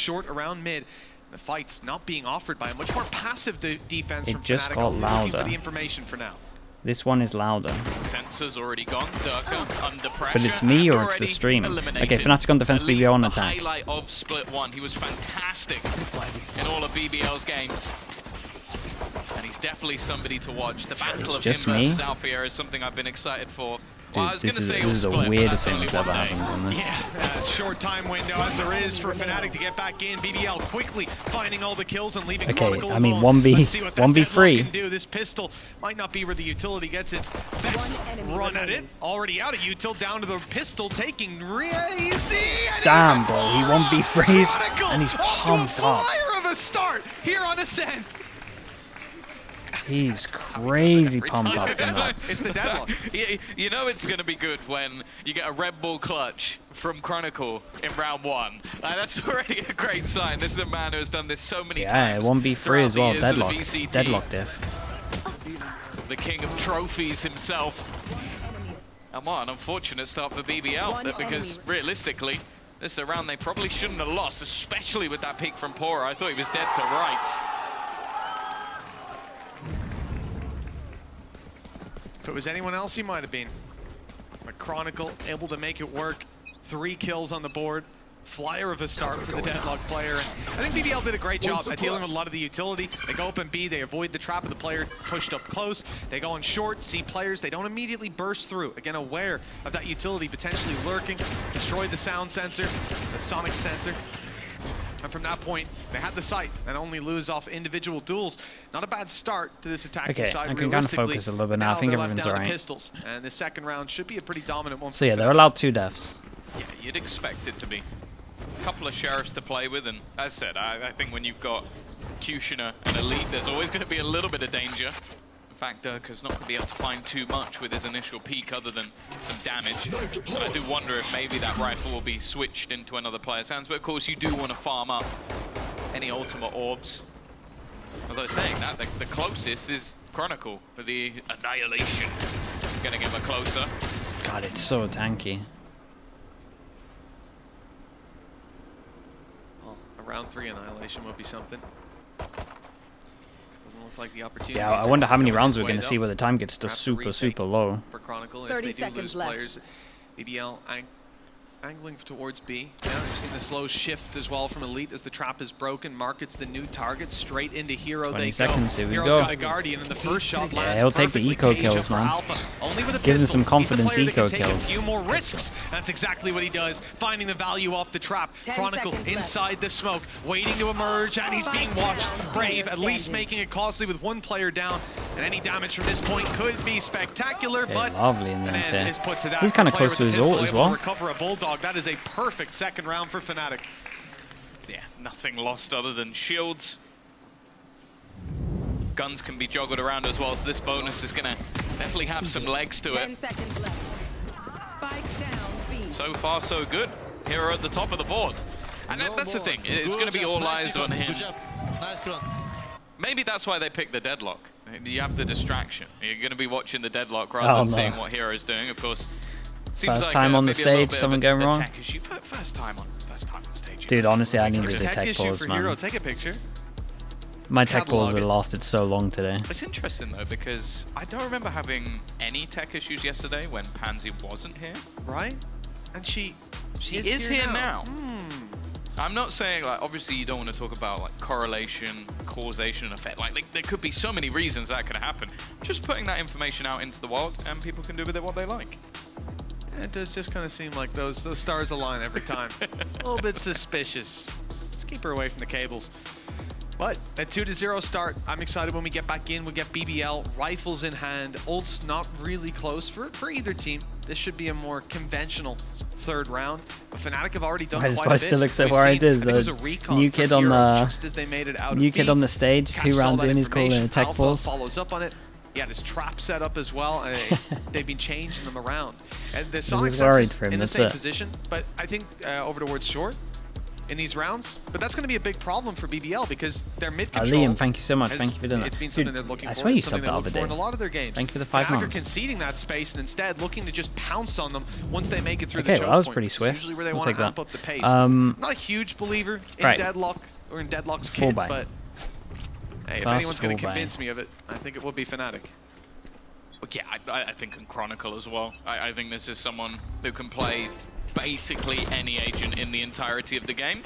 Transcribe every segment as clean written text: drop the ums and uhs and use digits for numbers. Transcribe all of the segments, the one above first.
short around mid. The fight's not being offered by a much more passive defense from Fnatic. It just got louder. For the information for now. This one is louder. Sensor's already gone. Durka under pressure. But it's me or it's the stream? Okay, Fnatic on defense, BBL on attack. The highlight of Split 1. He was fantastic in all of BBL's games. And he's definitely somebody to watch. The battle of him versus Alfia is something I've been excited for. Dude, well, this is the weirdest thing that's ever happened on this. Yeah, short time window as there is for Fnatic to get back in. BBL quickly finding all the kills and leaving Chronicle I mean, alone. 1v3. Can do. This pistol might not be where the utility gets its best run at it. Already out of util, down to the pistol, taking easy. Damn, bro, he 1v3s and he's pumped up. Flyer of a start here on Ascent. He's crazy pumped up in that. It's the Deadlock. You know it's going to be good when you get a Red Bull clutch from Chronicle in round 1. That's already a great sign. This is a man who has done this so many times. Yeah, 1v3 as well, Deadlock. Deadlock diff. The king of trophies himself. And what an unfortunate start for BBL, because realistically, this is a round they probably shouldn't have lost, especially with that peek from Pora. I thought he was dead to rights. If it was anyone else, he might have been. But Chronicle able to make it work. 3 kills on the board. Flyer of a start for the Deadlock player. And I think BBL did a great job at dealing with a lot of the utility. They go up in B, they avoid the trap of the player pushed up close. They go on short, see players, they don't immediately burst through. Again, aware of that utility potentially lurking. Destroy the sound sensor, the sonic sensor. And from that point, they had the sight and only lose off individual duels. Not a bad start to this attacking side. I can kind of focus a little bit now. I think everything's alright. Pistols, and the second round should be a pretty dominant one. So yeah, they're allowed 2 deaths. Yeah, you'd expect it to be. A couple of sheriffs to play with, and as I said, I think when you've got Kushner and Elite, there's always going to be a little bit of danger. In fact, Durka's not going to be able to find too much with his initial peak other than some damage. And I do wonder if maybe that rifle will be switched into another player's hands, but of course you do want to farm up any ultimate orbs. As I was saying that, the closest is Chronicle for the Annihilation. Getting him closer. God, it's so tanky. Well, a round 3 Annihilation would be something. Doesn't look like the opportunity. Yeah, I wonder how many rounds we're going to see where the time gets to super low. For Chronicle, 30 seconds left. Players, BBL angling towards B. Yeah, we've seen the slow shift as well from Elite as the trap is broken. Markets the new target straight into Hero. 20 seconds, here we Hero's go. got a Guardian and the first shot lands. Yeah, he'll take the eco kills, man. Only with a Give him pistol. some confidence He's the player eco that can take kills. a few more risks. That's exactly what he does. Finding the value off the trap. Chronicle inside the smoke, waiting to emerge, and he's being watched. Brave, at least making it costly with 1 player down. And any damage from this point could be spectacular, but lovely in the end is put to that. He's kind of close to his ult as well. Recover a Bulldog. That is a perfect second round for Fnatic. Yeah, nothing lost other than shields. Guns can be joggled around as well, so this bonus is going to definitely have some legs to 10 it. seconds left. Spike down B. So far, so good. Hero at the top of the board. And that's the thing, it's going to be all eyes on him. Maybe that's why they picked the Deadlock. You have the distraction. You're going to be watching the Deadlock rather than seeing what Hero's doing, of course. Seems first time on the stage, something going wrong. First time on stage. Dude, honestly, I needed a tech pause, man. Hero. Take a picture. My tech pause would have lasted so long today. It's interesting though, because I don't remember having any tech issues yesterday when Pansy wasn't here. Right? And she is here now. I'm not saying, like, obviously you don't want to talk about like correlation, causation, and effect. Like there could be so many reasons that could happen. Just putting that information out into the world, and people can do with it what they like. It does just kind of seem like those stars align every time. A little bit suspicious. Just keep her away from the cables. But at 2-0 start, I'm excited when we get back in. We get BBL, rifles in hand. Ult's not really close for either team. This should be a more conventional third round. But Fnatic have already done quite a bit. I still look so worried. There's a new kid on the stage. 2 rounds in, he's calling a tech pulse. Follows up on it. He had his trap set up as well, and they've been changing them around. And the Sonic worried for him, in the same position, but I think over towards short, in these rounds, but that's going to be a big problem for BBL because their mid control. Liam, thank you so much. Thank you for doing that. It's been something Dude, they're looking I for. swear you Something subbed they the look other for in day. a lot of their games. Thank you for the 5 Fnatic are months. conceding that space and instead looking to just pounce on them once they make it through the Okay, choke well, that was point. pretty It's swift. usually where they We'll want to take amp that. up the pace. I'm not a huge believer in Right. Deadlock or in Deadlock's Full kit, buy. but hey, if Fast anyone's going to full buy. convince me of it, I think it will be Fnatic. Yeah, I think in Chronicle as well. I think this is someone who can play basically any agent in the entirety of the game.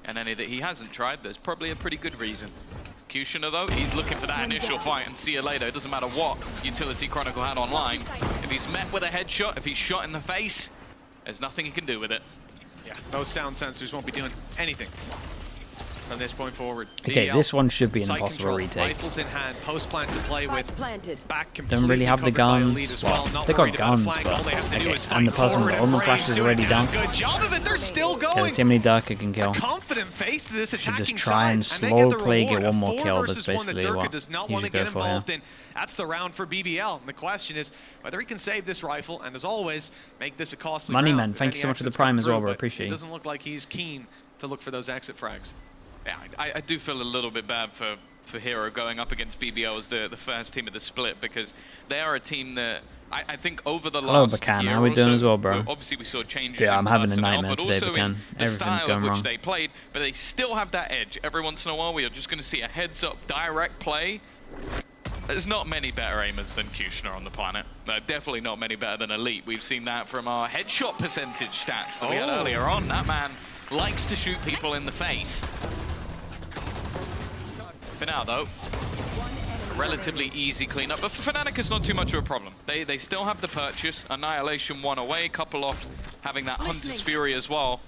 And any that he hasn't tried, there's probably a pretty good reason. Kushner though, he's looking for that initial fight and see you later. It doesn't matter what utility Chronicle had online. If he's met with a headshot, if he's shot in the face, there's nothing he can do with it. Yeah, those sound sensors won't be doing anything from this point forward. Okay, BBL, this one should be an site impossible control, retake. Rifles in hand, post plant to play with. Planted. Back completely Don't really have the covered by guns. Elite as Well, Not they got worried about a guns, flank. All but they have to do okay. is And fight the person with forward, all the and flashes Braves already doing down. a good job of it. They're still Okay, going. let's see how many Durka can kill. Confident face to this Should attacking just try and side, and they slow get the play, reward. get one A more 4 kill. That's versus one that basically Durka what does not he want to should go get for, involved in. That's the round for BBL. And the question is whether he can save this rifle, and as always, make this a costly Money round Man, if thank you any so much for the exits come Prime as well, through, bro. but Appreciate it you. doesn't look like he's keen to look for those exit frags. Yeah, I do feel a little bit bad for Hero going up against BBL as the first team of the split, because they are a team that I think over the Hello, last Bacan. year How we or doing so, as well, bro? Obviously we saw changes Yeah, in I'm having a personnel, nightmare but today, also Bacan. in the Everything's style of going which wrong. they played, but they still have that edge. Every once in a while we are just going to see a heads-up direct play. There's not many better aimers than Kushner on the planet. Definitely not many better than Elite. We've seen that from our headshot percentage stats that we had earlier on. That man likes to shoot people in the face. For now, though, a relatively easy cleanup. But for Fnatic, it's not too much of a problem. They still have the purchase. Annihilation 1 away, couple off having that Hunter's Fury as well.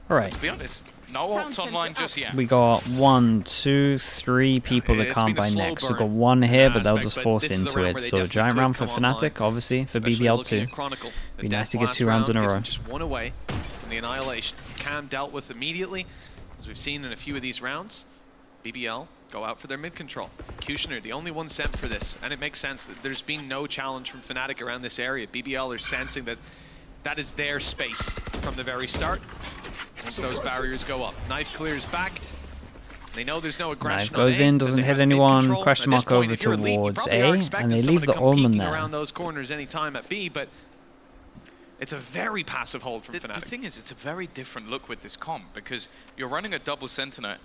All right. To be honest, no ults online just yet. We got 1, 2, 3 people that It's can't been a buy slow next. We've burn got one here, in but they'll aspect, just but force this is the into round it. where they So definitely giant could round for come online, Fnatic, obviously, for especially BBL looking 2. at Chronicle. The Be nice death to get last 2 rounds in a round row. gives them just one away from the Annihilation. Cam dealt with immediately, as we've seen in a few of these rounds. BBL go out for their mid control. Kushner, the only one sent for this, and it makes sense that there's been no challenge from Fnatic around this area. BBL are sensing that that is their space from the very start. Once those barriers go up, knife clears back. They know there's no aggression. Knife goes in, doesn't hit anyone. Question mark over towards A, and they leave the Omen there. Around those corners anytime at B, but it's a very passive hold from Fnatic. The thing is, it's a very different look with this comp, because you're running a double sentinel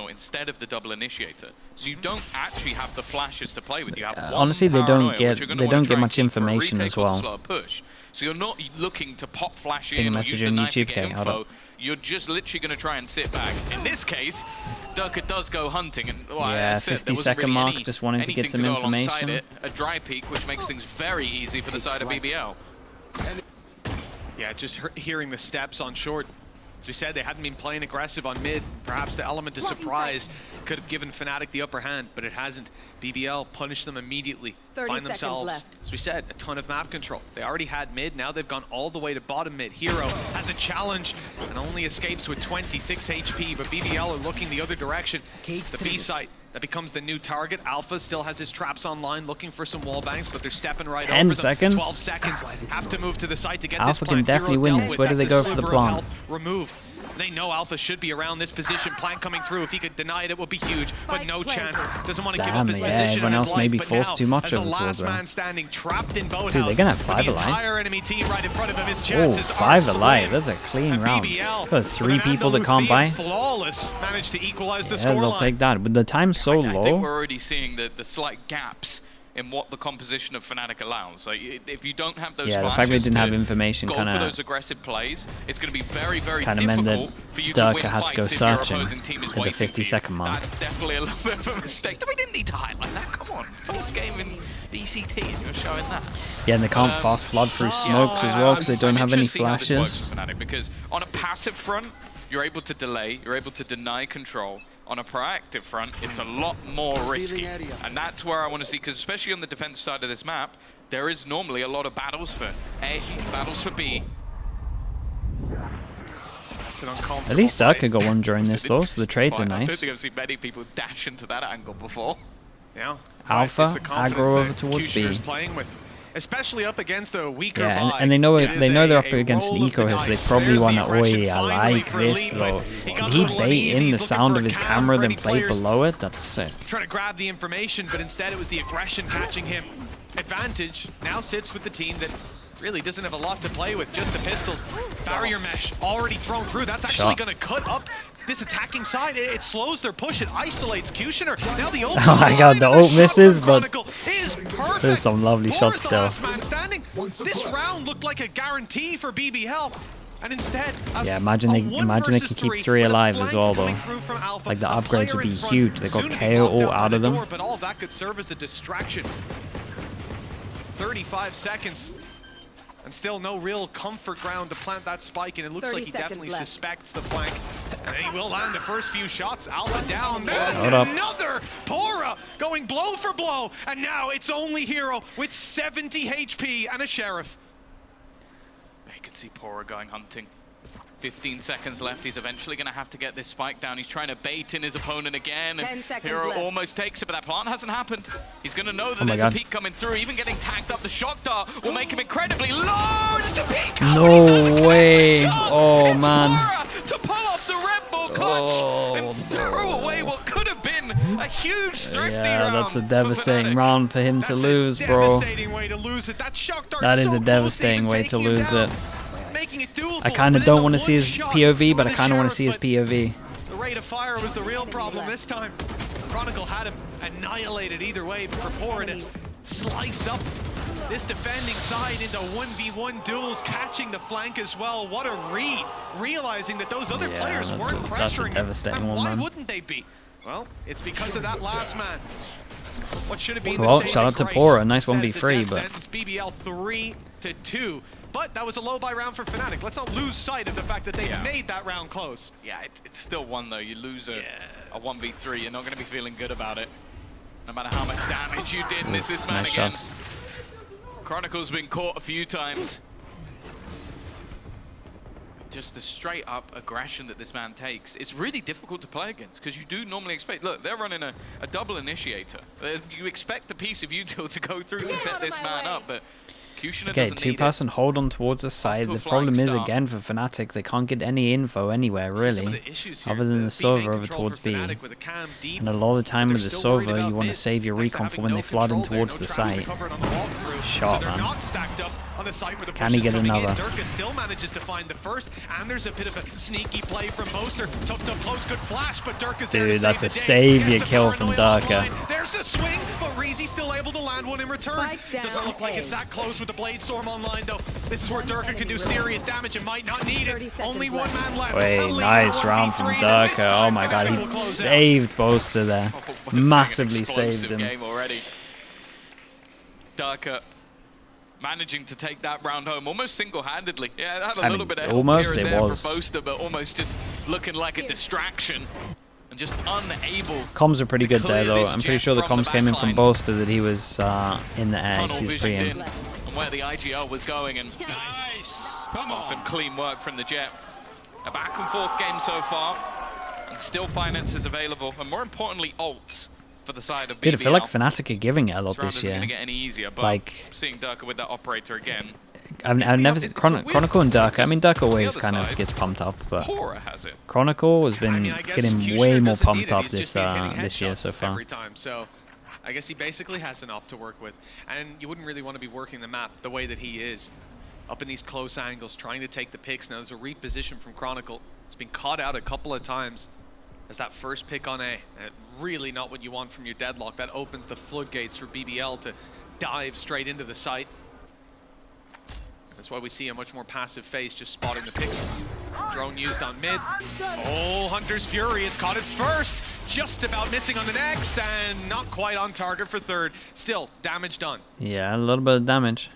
instead of the double initiator, so you don't actually have the flashes to play with. You have one honestly, they don't paranoia, get which you're gonna wanna try and much keep for a information retake as or to well. slow a push. So you're not looking to pop flash Ping a in or message use the on knife to YouTube, get okay, hold info. up. You're just literally going to try and sit back. In this case, Durka does go hunting, and well, Yeah, as I said, there 50 wasn't second really mark, just wanting to get anything some go alongside information. it. A dry peek, which makes things very easy for the side of BBL. Yeah, just hearing the steps on short. As we said, they hadn't been playing aggressive on mid. Perhaps the element of surprise could have given Fnatic the upper hand, but it hasn't. BBL punished them immediately. 30 Find seconds themselves, left. as we said, a ton of map control. They already had mid, now they've gone all the way to bottom mid. Hero has a challenge and only escapes with 26 HP, but BBL are looking the other direction. It's the B site that becomes the new target. Alpha still has his traps online, looking for some wall bangs, but they're stepping right 10 over them. seconds? 12 seconds. Have to move to the site to get Alpha this can plant. definitely Hero win dealt this. with. Where do they That's a go for the sliver of plant? health removed. They know Alpha should be around this position. Plant coming through. If he could deny it, it would be huge, but no chance. Doesn't want to give up Damn, his yeah, position everyone and his else life, maybe but forced now, too much as a over last towards man them. standing, trapped in boathouse. Dude, they're gonna have with 5 the alive. entire enemy team right in front of him. His Oh, chances are 5 alive. slim. That's a clean And round. BBL, Got with 3 an people that can't Andalusian buy. flawless, managed to equalize the Yeah, they'll scoreline. take that. But the time's so I think low. we're already seeing the slight gaps in what the composition of Fnatic allows. Like, if you don't have those Yeah, the fact flashes they didn't have to information go kinda- for those aggressive plays, it's going to be very, very Kinda meant difficult that for you to Durka win had to fights go if your searching opposing team is at the waiting 50-second for you. mark. That's definitely a little bit of a mistake. We didn't need to highlight that. Come on, first game in ECT and you're showing that. Yeah, and they can't fast flood through smokes as well because they don't have any I'm interested to see how this works flashes. for Fnatic, because on a passive front, you're able to delay, you're able to deny control. On a proactive front, it's a lot more risky. And that's where I want to see, because especially on the defense side of this map, there is normally a lot of battles for A, battles for B. That's an uncomfortable At least fight. Durka got one during this though, so the trades are I don't nice. think I've seen many people dash into that angle before. Yeah. Alpha, It's the confidence aggro over that towards Kushner's B. playing with. especially up against a weaker Yeah, buy. and they know It is they're up a against an roll of eco the here, so they dice. probably There's want the to, aggression I finally like for this Elite, though. but he Did got he a little bait uneasy. in the He's looking sound for of a his cam camera for then any play players. below it? That's sick. Trying to grab the information, but instead it was the aggression catching him. Advantage now sits with the team that really doesn't have a lot to play with, just the pistols. Barrier mesh already thrown through. That's actually going to cut up this attacking side. It slows their push. It isolates Kushner. Now the ult. Oh my god, the ult misses, but is perfect. there's some lovely shots the still. last man standing. This round looked like a guarantee for BBL. And instead, yeah, imagine they can keep 3 alive as well though. Like the upgrades would be huge. They got KO all out of them. But all of that could serve as a distraction. 35 seconds. And still no real comfort ground to plant that spike, and it looks like he definitely suspects the flank. And he will land the first few shots. Alpha down, and another Pora going blow for blow. And now it's only Hero with 70 HP and a Sheriff. You could see Pora going hunting. 15 seconds left. He's eventually going to have to get this spike down. He's trying to bait in his opponent again. 10 seconds Hero left. almost takes it, but that plant hasn't happened. He's going to know that there's a peek coming through. Even getting tagged up, the shock dart will make him incredibly low. It's the peek. No way. Oh, man. Pora to pull off the Red Bull clutch and throw away what could have been a huge thrifty round. Yeah, that's a devastating round for him to lose, bro. Devastating way to lose it. That shock dart That is so a devastating way to lose it. I kind of don't want to see his POV, but I kind of want to see his POV. The rate of fire was the real problem this time. Chronicle had him annihilated either way, but for Pora to slice up this defending side into 1v1 duels, catching the flank as well. What a read, realizing that those other players weren't pressuring that's a devastating him. And one, why man. wouldn't they be? Well, it's because of that last man. What should have been well, the shout out to race. Pora, nice Says 1v3, the but death sentence, BBL 3-2. But that was a low buy round for Fnatic. Let's not lose sight of the fact that they made that round close. Yeah, it's still one though. You lose a 1v3, you're not going to be feeling good about it. No matter how much damage you did, and it's this man nice again. shots. Chronicle's been caught a few times. Just the straight up aggression that this man takes, it's really difficult to play against because you do normally expect, look, they're running a double initiator. You expect the piece of util to go through to set this man up, but okay, 2-person hold on towards the side. The problem is, again, for Fnatic, they can't get any info anywhere, really, other than the Sova over towards B. And a lot of the time with the Sova, you want to save your recon for when they flood in towards the site. Shot, man. Can he get another? Durka still manages to find the first, and there's a bit of a sneaky play from Moster. Tucked up close, good flash, but Durka's there to Dude, that's a save savior kill from Durka. There's the swing, but Reezy still able to land one in return. Doesn't look like it's that close with the Blade Storm online, though. This is where Durka can do serious damage and might not need it. Only one man left. Wait, nice round from Durka. Oh my god, he saved Boaster there. Massively saved him. Game already. Durka managing to take that round home almost single-handedly. Yeah, that had a little bit of help here and there for Boaster, but almost just looking like a distraction. And just unable. Comms are pretty good there, though. I'm pretty sure the comms came in from Boaster that he was in the air. He's pre-in. And where the IGL was going, and nice. Some clean work from the Jet. A back and forth game so far, and still finances available, and more importantly, ults for the side of BBL. Dude, I feel like Fnatic are giving it a lot this year. Gonna get any easier, but like seeing Durka with that operator again. I've never seen Chronicle and Durka. I mean, Durka always kind of gets pumped up, but Chronicle has been getting way more pumped up this year so far. Every time, so I guess he basically has an op to work with, and you wouldn't really want to be working the map the way that he is, up in these close angles, trying to take the picks. Now there's a reposition from Chronicle. It's been caught out a couple of times as that first pick on A. Really not what you want from your Deadlock. That opens the floodgates for BBL to dive straight into the site. That's why we see a much more passive face, just spotting the pixels. Drone used on mid. Oh, Hunter's Fury, it's caught its first. Just about missing on the next, and not quite on target for third. Still, damage done. Yeah, a little bit of damage.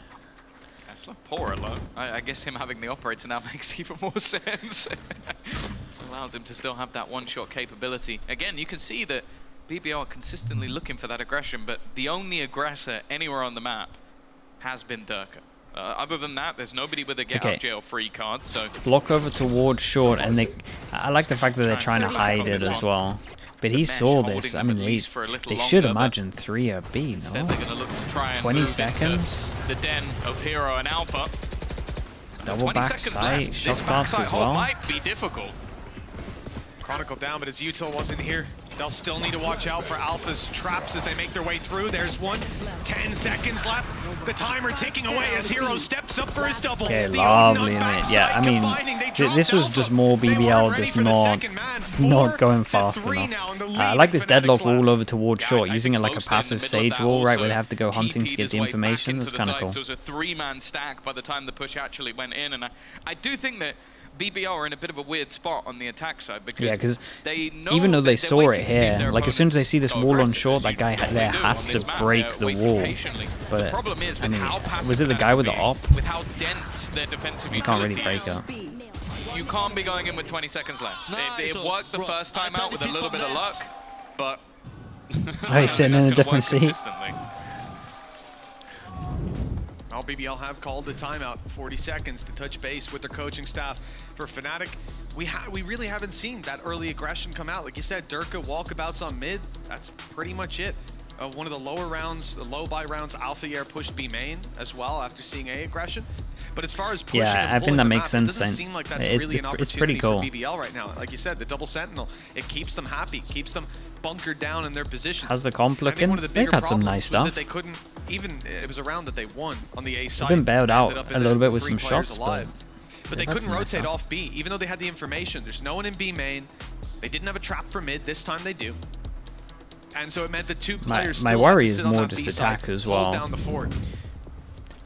Tesla, poor alone. I guess him having the operator now makes even more sense. Allows him to still have that one-shot capability. Again, you can see that BBL are consistently looking for that aggression, but the only aggressor anywhere on the map has been Durka. Other than that, there's nobody with a get-out-jail-free card, so... Block over towards short, and I like the fact that they're trying to hide it as well. But he saw this. I mean, they should imagine 3 or B, no? Instead, they're going to look to try and 20 move seconds. into the den of Hero and Alpha. Double backside, shot darts as well. Might be difficult. Chronicle down, but as Util wasn't here, they'll still need to watch out for Alpha's traps as they make their way through. There's one. 10 seconds left. The timer ticking away as Hero steps up for his double. Okay, lovely, mate. Yeah, I mean, this was just more BBL, just not going fast enough. I like this Deadlock wall over towards short, using it like a passive sage wall, right, where they have to go hunting to get the information. That's kind of cool. So it was a 3-man stack by the time the push actually went in, and I do think that BBL are in a bit of a weird spot on the attack side because they know even though they saw it here, like as soon as they see this wall on short, that guy there has to break the wall. But the problem is, I mean, how was it the guy with the op? With how dense their defensive you can't really break it. You can't be going in with 20 seconds left. It worked the first time out with a little bit of luck, but oh, he's sitting in a different seat. Well, BBL have called the timeout, 40 seconds to touch base with their coaching staff. For Fnatic, we really haven't seen that early aggression come out. Like you said, Durka walkabouts on mid, that's pretty much it. One of the lower rounds, the low buy rounds, Alpha Air pushed B main as well after seeing A aggression. But as far as pushing and I think that makes map, sense. it doesn't seem like that's really an opportunity pretty cool for BBL right now. Like you said, the double sentinel, it keeps them happy, keeps them bunkered down in their positions. How's the comp looking? They've had some nice stuff. That they couldn't even, it was a round that they won on the A side. They've been bailed out a little bit with some shots, but they couldn't rotate off B, even though they had the information. There's no one in B main. They didn't have a trap for mid. This time they do. And so it meant the 2 players my worry is more just attack as well. Down the fort.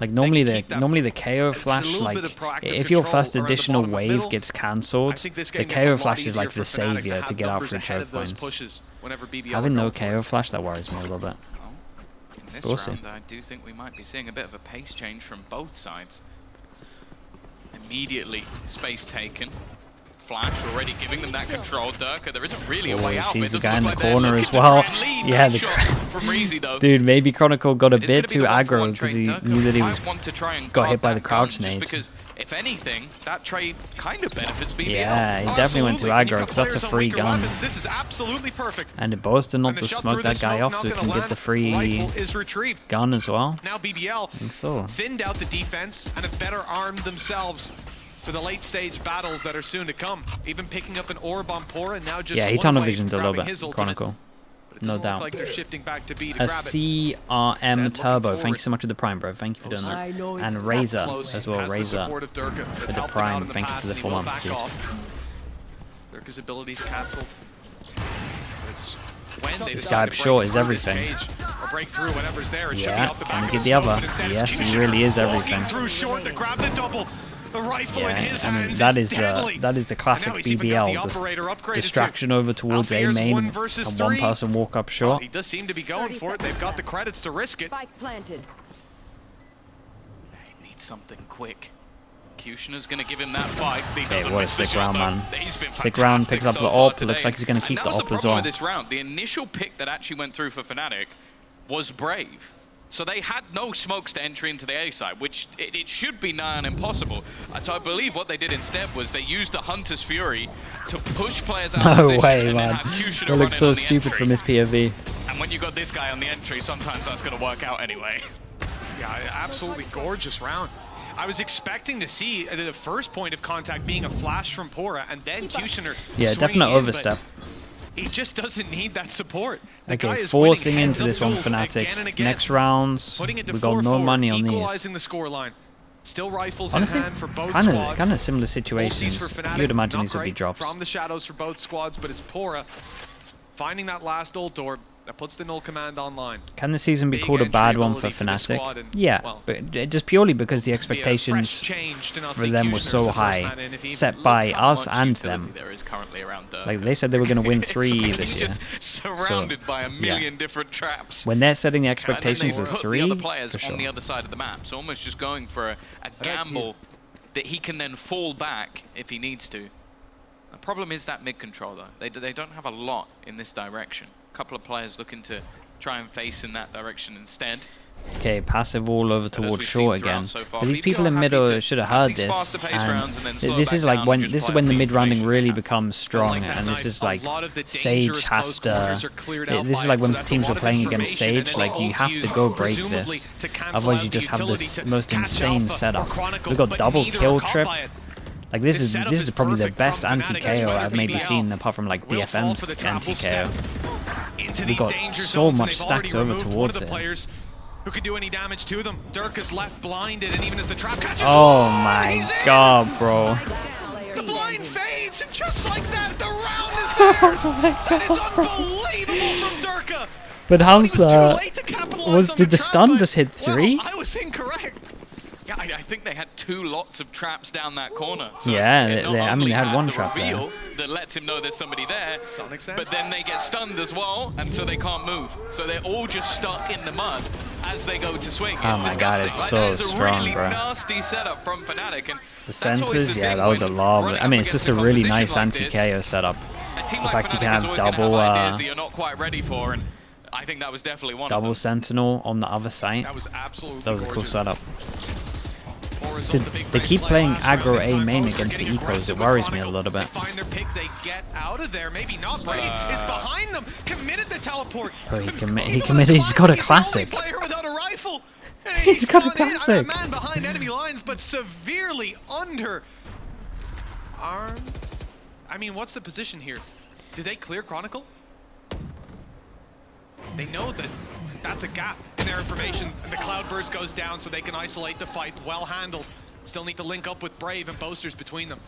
Like normally the KO flash, like if your first additional wave gets cancelled, the KO flash is like the savior to get out for choke points. Having no KO flash, that worries me a little bit. In this round, I do think we might be seeing a bit of a pace change from both sides. Immediately space taken. Flash already giving them that control. Durka, there isn't really a way out. Sees the guy in the corner as well. Yeah, dude, maybe Chronicle got a bit too aggro because he knew that he was got hit by the crouch nade. Because if anything, that trade kind of benefits BBL. Yeah, he definitely went too aggro because that's a free gun. This is absolutely perfect. And it boasted not to smoke that guy off so he can get the free gun as well. Now BBL thinned out the defense and have better armed themselves for the late stage battles that are soon to come. Even picking up an orb on Pora and now just he tunnel visioned a little bit, Chronicle. No doubt. Like they're shifting back to B to a grab CRM Turbo, thank you so much for the Prime, bro. Thank you for doing that. And Razor as well, Razor for the Prime. Thank you for the 4 months, dude. Durka's abilities cancelled. This guy up short is everything. Yeah, can he get the other? Yes, he really is everything. Yeah, I mean that is the classic BBL, just distraction over towards A main and one person walk up short. He does seem to be going for it. They've got the credits to risk it. Spike planted. He needs something quick. Kushner's going to give him that fight. Okay, what a sick round, man. Sick round, picks up the op. Looks like he's going to keep the op as well. With this round, the initial pick that actually went through for Fnatic was Brave. So they had no smokes to entry into the A side, which it should be nigh on impossible. So I believe what they did instead was they used the Hunter's Fury to push players out of position. No way, man. It looks so stupid from this POV. And when you got this guy on the entry, sometimes that's going to work out anyway. Yeah, absolutely gorgeous round. I was expecting to see the first point of contact being a flash from Pora, and then Kushner. Yeah, definite overstep. He just doesn't need that support. The okay, forcing into this one, Fnatic. Next rounds, we've got no money on these. The score line. Still rifles honestly, in hand for both squads. Kind of similar situations. You would imagine these would be drops. From the shadows for both squads, but it's Pora finding that last ult door that puts the null command online. Can the season be called a bad one for Fnatic? Yeah, but just purely because the expectations for them were so high, set by us and them. Like they said they were going to win 3 this year. Surrounded by a million different traps. When they're setting the expectations of 3, the other players on the other side of the map, so almost just going for a gamble that he can then fall back if he needs to. The problem is that mid control though. They don't have a lot in this direction. A couple of players looking to try and face in that direction instead. Okay, passive all over But as towards we've short seen throughout again. so far, But these BBL people in happy middle to should have have heard these this, faster paced and rounds and then slow this back is like down when and just this is play when the the mid rounding information really they have. becomes strong, and this is like Sage has to. This is like when teams are playing against Sage, like you have to go break this, otherwise you just have this most insane setup. We got double kill trip. Like this is probably the best anti-KO I've maybe seen, apart from like DFM's anti-KO. We got so much stacked over towards it. Who could do any damage to them? Dirk is left blinded, and even as the trap catches, oh my god, bro! The blind fades, and just like that, the round is theirs. That is unbelievable from Durka. But how's did the stun trap, just hit 3? Well, I was incorrect. Yeah, I think they had 2 lots of traps down that corner. So yeah, I mean they had one trap there. That lets him know there's somebody there, Sonic sense. but then they get stunned as well, and so they can't move. So they're all just stuck in the mud as they go to swing. Oh It's my disgusting. god, it's Like, so that is a strong, really bro. nasty setup from Fnatic, and The that's always sensors, the yeah, thing that was a when lot. running I mean, up it's just against a really composition nice like this. anti-KO setup. A team The like fact you Fnatic can is have always gonna double, ideas that you're not quite ready for, and I think that was definitely one of Double them. Sentinel on the other side. That was absolutely That was a cool gorgeous. setup. Horizon, They- the big they red keep play playing last round. aggro This A time main Boaster against the getting ecos. aggressive It with worries me a Chronicle. little bit. They find their pick, they get out of there. Maybe not. Brave is behind them. Committed the teleport. Oh, he committed. He's got a classic. He's the only player without a rifle. And He's got a gone in, classic. a man behind enemy lines, but severely under armed. I mean, what's the position here? Do they clear Chronicle? They know that that's a gap in their information. And the Cloudburst goes down so they can isolate the fight. Well handled. Still need to link up with Brave and Boasters between them.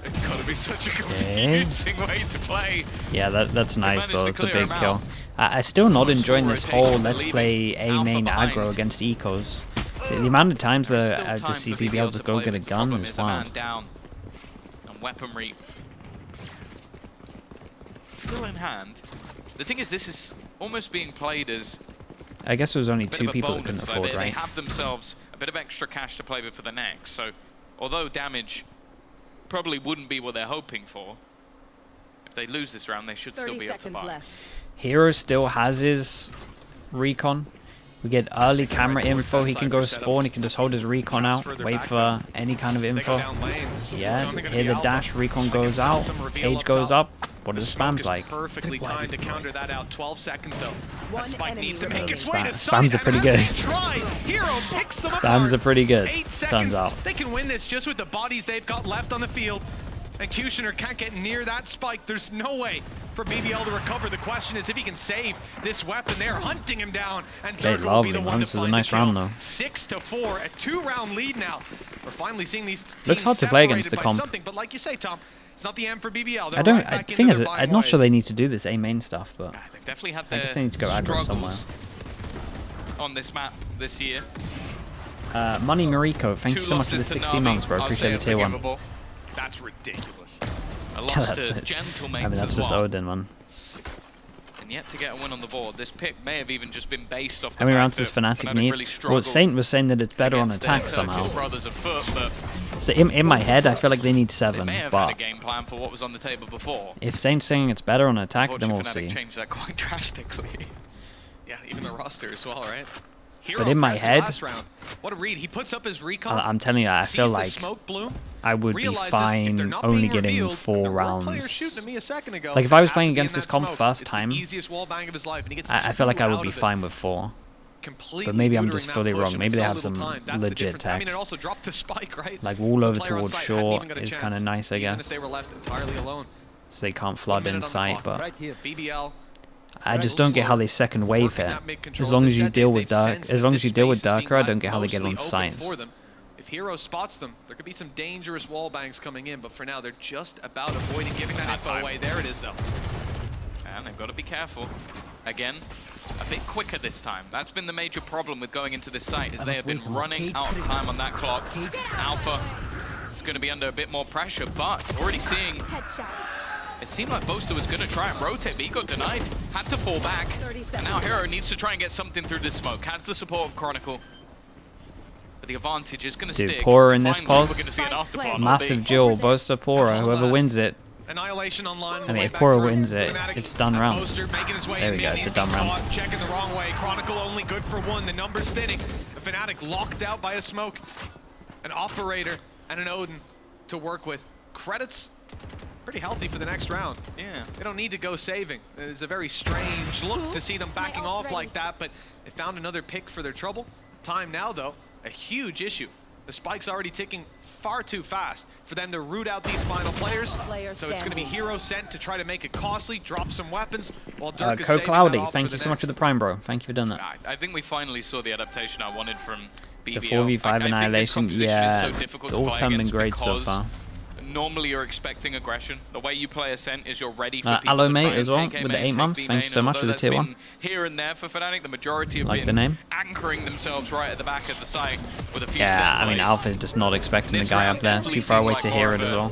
It's got to be such a confusing way to play. Yeah, that's nice though. managed It's to a clear big him kill. out. I'm still not enjoying this rotation, whole they're let's play leaving A main Alpha aggro behind. against ecos. The amount of times There's that still I time just see for BBL to just go play, get a but the gun problem is is a man wild. down and weaponry still in hand. The thing is, this is almost being played as I guess it was only a bit 2 of a people that bonus. couldn't Like, afford, they right? have themselves a bit of extra cash to play with for the next. So, although damage probably wouldn't be what they're hoping for, if they lose this round, they should still 30 be able to seconds buy. left. Hero still has his recon. We get early camera info. He can go spawn. He can just hold his recon out, wait for any kind of They go info. down lane. Yeah, It's only gonna here be the Alpha. dash recon They can goes self out. them, reveal Cage up goes top. up. What The does smoke spams is like? perfectly timed to counter that out. 12 seconds though. One That spike enemy needs to make remaining. its way to Spams site, are pretty and as good. they try, Hero picks them Spams apart. are pretty good, 8 turns seconds. out. They can win this just with the bodies they've got left on the field. And Kushner can't get near that spike. There's no way for BBL to recover. The question is if he can save this weapon. They're hunting him down. And Okay, Dirk will be lovely, the man. one This to was a find nice the kill. round, though. 6-4, a 2-round lead now. We're finally seeing these teams Looks hard to play against separated the by comp. something, but like you say, Tom, it's not the end for BBL. They're I don't. right back Thing into is, their I'm buying not sure ways. they need to do this A main stuff, but They've definitely had I their guess they need to go aggro somewhere. struggles on this map this year. Money Mariko, thank you 2 so much for the losses to 16 Navi, months, bro. I'll Appreciate say the tier 1. forgivable. That's ridiculous. A loss That's to it. Gentle I mean, Mates that's as just well. Odin, man. And yet to get a win on the board. This pick may have even just been based off the How many fact rounds does that Fnatic Fnatic need? really Well, struggled Saint was saying that it's better on against their attack somehow. Turkish brothers afoot, but So in my head, I feel like they need they 7, may have had but a game plan for what was on the table before. if Saint's saying it's better on attack, then we'll Unfortunately, Fnatic see. changed that quite drastically. Yeah, even the roster as well, right? But in my Hero head- last round. What a read. He puts up his recon. I'm telling you, I feel sees the like smoke bloom, I would be realizes if they're fine not only being getting revealed, 4 the role player rounds. shooting at me a second ago Like if I was has playing to be in against this that comp smoke. first It's time, the easiest wall bang of his life, and he gets I feel like I would be out of it. fine with 4. Completely But maybe I'm neutering just that fully push, wrong. and Maybe with they so have little some time, that's the legit difference. I tech. mean, it also dropped the spike, right? Like all So over player on towards site hadn't short even got a is chance, kind of nice, I even if guess. they were left entirely alone. So they can't flood 1 in minute on the sight, clock. but Right here. BBL I just don't get how they second wave working it. that mid-control. As long As as I you said, deal they've with Dark, sensed as that long this as you deal with space is being Darker, I don't left get how they get mostly on open sights. for them. If Hero spots them, there could be some dangerous wall bangs coming in, but for now, they're just about avoiding giving that info away. There it is, though. And they've got to be careful. Again, a bit quicker this time. That's been the major problem with going into this site, is they have been running out of time on that clock. Alpha is going to be under a bit more pressure, but already seeing... It seemed like Boaster was going to try and rotate, but he got denied. Had to fall back. And now Hero needs to try and get something through this smoke. Has the support of Chronicle. But the advantage is going to Dude, stick. Pora in this Finally, pause. we're going to see an afterpart. Massive duel, Boaster Pora, whoever wins it, Annihilation online. I mean, if Pora wins it, it's done round. There we go, it's a done round. Checking the wrong way. Chronicle only good for one. The numbers thinning. The Fnatic locked out by a smoke. An Operator and an Odin to work with. Credits pretty healthy for the next round. Yeah. They don't need to go saving. It's a very strange look to see them backing off like that, but they found another pick for their trouble. Time now, though, a huge issue. The spike's already ticking far too fast for them to root out these final players. So it's going to be hero sent to try to make it costly, drop some weapons, while Dirk is saving Cloudy, that off thank for you the so much for the Prime, bro. Thank you for doing that. I think we finally saw the adaptation I wanted from BBL. The 4v5 Annihilation, yeah, the ults haven't been great so far. Normally you're expecting aggression. The way you play Ascent is you're ready for people Aloe to try Mate and as well, take with the 8 take months. B Thank you so main, much for the tier 1. Here and there for Fnatic, the majority have Like been the name. anchoring themselves right at the back of the site with a few Yeah, I mean, plays. Alpha is just not expecting the guy up there. Too far away to hear it as well.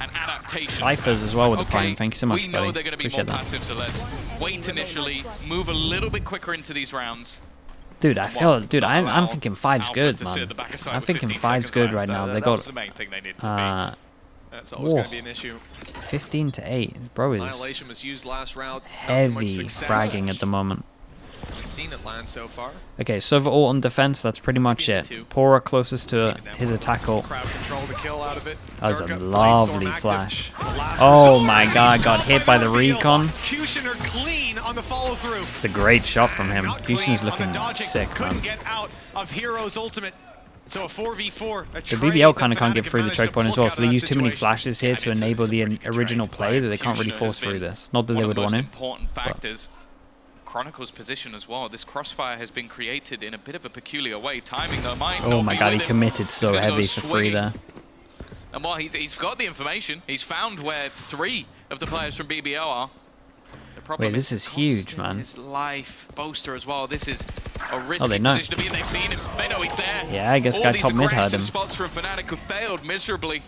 An adaptation. Cyphers as well with the Prime. Thank you so much, we know buddy. they're going to be Appreciate more that. passive, so let's wait initially, move a little bit quicker into these rounds. Dude, I feel, dude, I'm thinking 5's good, man. I'm thinking 5's good right now. They got the main thing they needed That's always going to be an issue. 15 to 8. Bro is Annihilation was used last round. heavy fragging at the moment. Haven't seen it land so far. Okay, Sova ult on defense, that's pretty much it. Pora closest to his attack ult. Crowd control the kill out of it. That was a Durka, lovely Bladestorm flash. active. Last Oh resort. my god, got hit by the recon. Kushner clean on the follow through. It's a great shot from him. Not clean Houston's on the looking dodging. sick, Couldn't man. get out of Hero's ultimate. So a 4v4. The BBL kind of can't get through the choke point as well, so they use too many flashes here to enable the original play that they can't really force through this. Not that they would want to. Important factors. Chronicle's position as well. This crossfire has been created in a bit of a peculiar way. Timing though might Oh not my be god, with he him. committed He's so gonna go heavy for free swinging. there. And while he's got the information, he's found where 3 of the players from BBL are. The problem Wait, this is huge, man. His life. Boaster as well. This is a risky Oh, they know. position to be in. They've seen him. They know he's there. Yeah, I guess All guy these top mid heard aggressive him. spots from Fnatic have failed miserably.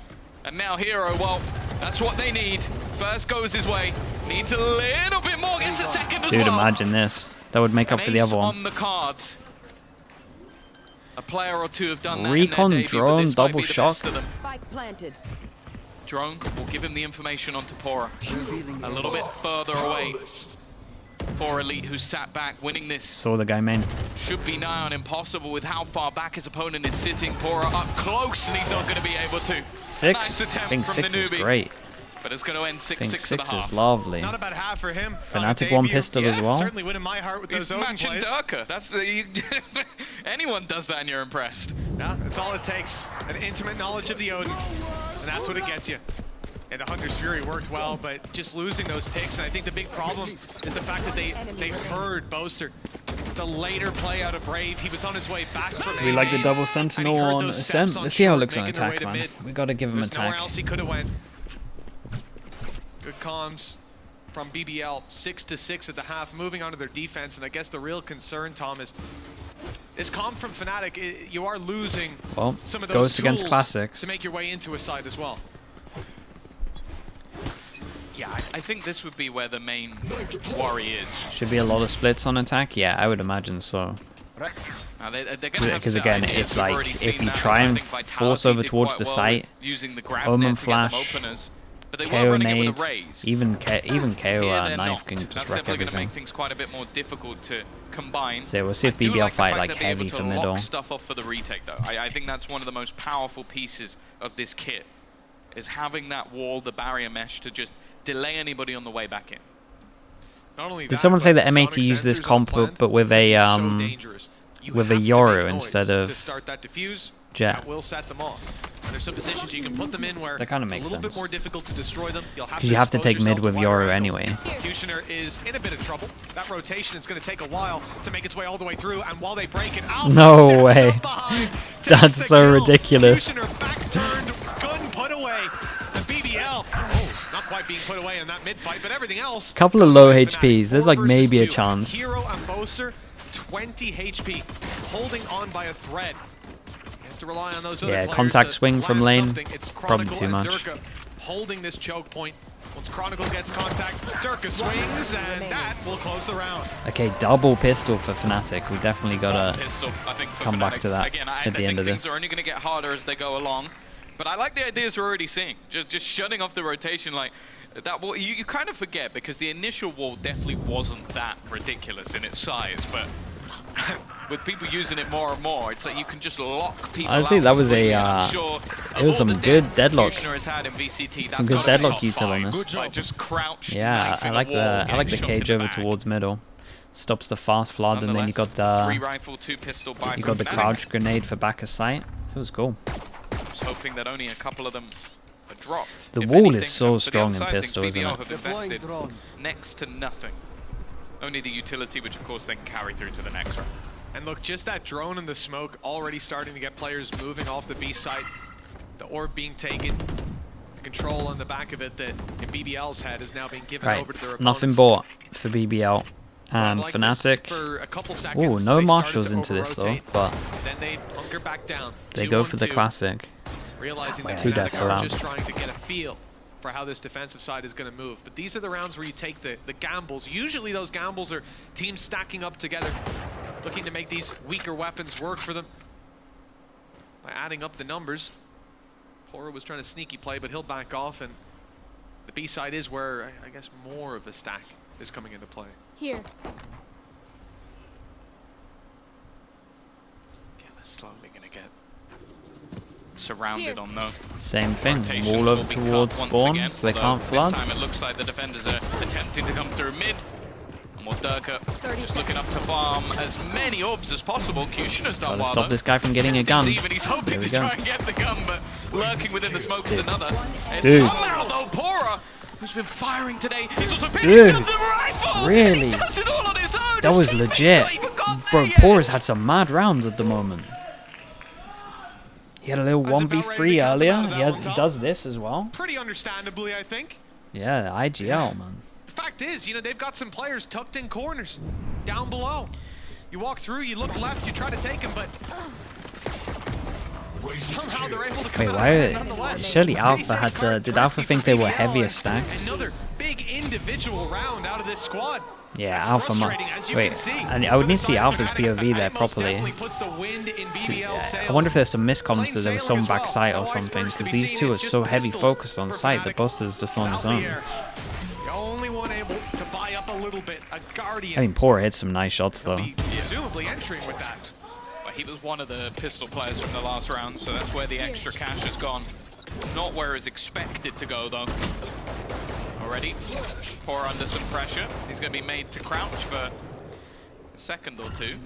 And now Hero, well, that's what they need. First goes his way. Needs a little bit more. Gets a second as Dude, well. imagine this. That would make up for the other one. On the cards. A player or two have done that. Recon, in their debut, but drone, this might double be the shock. best of them. Spike planted. Drone will give him the information onto Pora. A little bit further away for Elite, who sat back, winning this. Saw the guy main. Should be nigh on impossible with how far back his opponent is sitting. Pora up close, and he's not going to be able to. 6? Nice attempt I think from 6 the is newbie. great. But it's going to end I think 6-6 6 and a half. is lovely. Not about half for him. Fnatic one pistol as well. Certainly winning my heart with He's those Odin matching plays. Durka. That's anyone does that and you're impressed. Yeah, that's all it takes. An intimate knowledge of the Odin, and that's what it gets you. And the Hunter's Fury worked well, but just losing those picks, and I think the big problem is the fact that they heard Boaster. The later play out of Brave, he was on his way back from Do we like the A-main, double and he sentinel heard on those Ascent? steps on Let's see how it short, looks on making their way attack, to man. mid. We gotta give him There's nowhere attack. else he could have went. Good comms from BBL, 6-6 at the half, moving on to their defense, and I guess the real concern, Tom, is comm from Fnatic. You are losing Well, some of those Ghost against tools Classics. to make your way into a side as well. Yeah, I think this would be where the main worry is. Should be a lot of splits on attack? Yeah, I would imagine so. Now they're going to have Because set again, ideas. it's We've like, already if seen you that, try I and think Vitality force over did towards quite the well site, with using the grab Omen net to get them flash, openers, but they were KO running it with nades, a raise. even KO Here they're knife not. can That's just wreck definitely going to everything. make things quite a bit more difficult to combine. So we'll see if I do BBL like the fight fact like they'll be able heavy to for lock middle. stuff off for the retake though. I think that's one of the most powerful pieces of this kit, is having that wall, the barrier mesh, to just delay anybody on the way back in. Not only Did that, someone say but that the M80 sonic used this sensors on comp plant but with a so dangerous. You with a have to Yoru make noise instead to of start that diffuse. Jet? That will set them off. And there's some positions you can put them in where That kinda it's a makes little bit sense. more difficult to destroy them. You'll have Because you have to expose take mid yourself to with wire Yoru angles. anyway. Kushner is in a bit of trouble. That rotation is going to take a while to make its way all the way through, and while they break it, Alpha No steps way. up behind, takes That's the so kill. ridiculous. Kushner back turned, gun put away. The BBL, not quite being put away in that mid fight, but everything else. Couple of low Fnatic, HPs. There's 4 like maybe a versus 2. chance. Hero and Boaster, 20 HP, holding on by a thread. You have to rely on those other Yeah, players contact to swing from land lane, something. It's probably Chronicle too and much. Durka holding this choke point. Once Chronicle gets contact, Durka swings, and that will close the round. Okay, double pistol for Fnatic. We definitely gotta Pistol, I think, for come back Fnatic. to that Again, at I the think end of things this. are only going to get harder as they go along. But I like the ideas we're already seeing. Just shutting off the rotation like that. Wall, you kind of forget because the initial wall definitely wasn't that ridiculous in its size, but with people using it more and more, it's like you can just lock people out. I think that was a it was some good Deadlock. Some good Deadlock detail on this. Just crouch. Yeah, I like the cage over towards middle. Stops the fast flood, and then you got the crouch grenade for back of sight. It was cool. I was hoping that only a couple of them are dropped. The wall is so strong in pistol, isn't it? Have invested next to nothing. Only the utility, which of course then carry through to the next round. And look, just that drone in the smoke already starting to get players moving off the B site. The orb being taken. The control on the back of it that in BBL's head is now being given over to their opponents. Nothing bought for BBL. And like Fnatic. Ooh, no marshals into this though, but then they hunker back down. They go for the classic. Realizing that Fnatic are just trying to get a feel for how this defensive side is going to move. But these are the rounds where you take the gambles. Usually those gambles are teams stacking up together, looking to make these weaker weapons work for them by adding up the numbers. Pora was trying to sneaky play, but he'll back off, and the B side is where I guess more of a stack is coming into play. Here. Yeah, they're slowly gonna get surrounded on though. Same thing. Wall over towards spawn, so they can't flood. This time it looks like the defenders are attempting to come through mid. And more Durka just looking up to farm as many orbs as possible. Kushina's done well. Stop this guy from getting a gun. He's hoping to try and get the gun, but lurking within the smoke is another. Dude. Somehow though, Pora, who's been firing today, he's also Dude, up the rifle. really? He does it all on his own. That was legit. Bro, Pora's had some mad rounds at the moment. He had a little 1v3 earlier. He does this as well. Pretty understandably, I think. Yeah, IGL, man. The fact is, you know, they've got some players tucked in corners, down below. You walk through, you look left, you try to take them, but somehow they're able to come out nonetheless. Surely Alpha had to... Did Alpha think they were heavier stacked? Another big individual round out of this squad. Yeah, Alpha might... Wait, I would need to see Alpha's POV there properly. I wonder if there's some miscoms that there was some back sight or something, because these two are so heavy focused on sight, the Buster's just on his own. The only one able to buy up a little bit, a Guardian. I mean, Pora hit some nice shots though. Presumably entering with that. Well, he was one of the pistol players from the last round, so that's where the extra cash has gone. Not where it's expected to go though. Already, Pora under some pressure. He's going to be made to crouch for a second or two.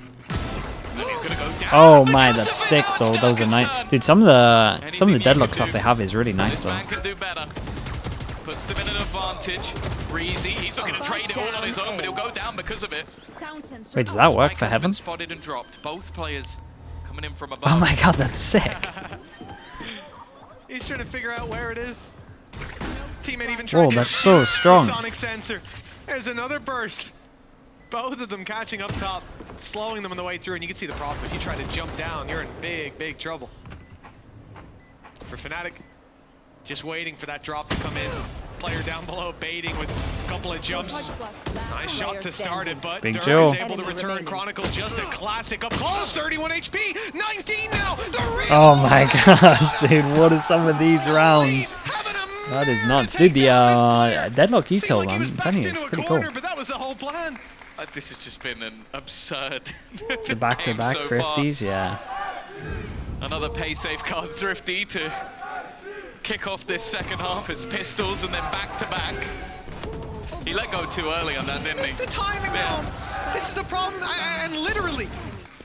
Then he's going to go down. Oh my, that's sick though. Those are nice, dude. Some of the Deadlock stuff they have is really nice though. This man can do better. Puts them in an advantage. Breezy, he's not going to trade it all on his own, but he'll go down because of it. Wait, does that work for Heaven? Spotted and dropped. Both players coming in from above. Oh my god, that's sick. He's trying to figure out where it is. Teammate even whoa, that's so strong. Sonic sensor. There's another burst. Both of them catching up top, slowing them on the way through, and you can see the problem. If you try to jump down, you're in big trouble. For Fnatic, just waiting for that drop to come in. Player down below baiting with a couple of jumps. Nice shot to start it, but Dirk is able to return. Chronicle just a classic up close. 31 HP, 19 now. Oh my god, dude, what are some of these rounds? That is nuts. Dude, the Deadlock Etel run, I'm telling you, it's pretty cool. But that was the whole plan. This has just been an absurd The back-to-back thrifties, yeah. Another pay safe card thrifty to kick off this second half. It's pistols and then back-to-back. He let go too early on that, didn't he? It's the timing now. This is the problem, and literally,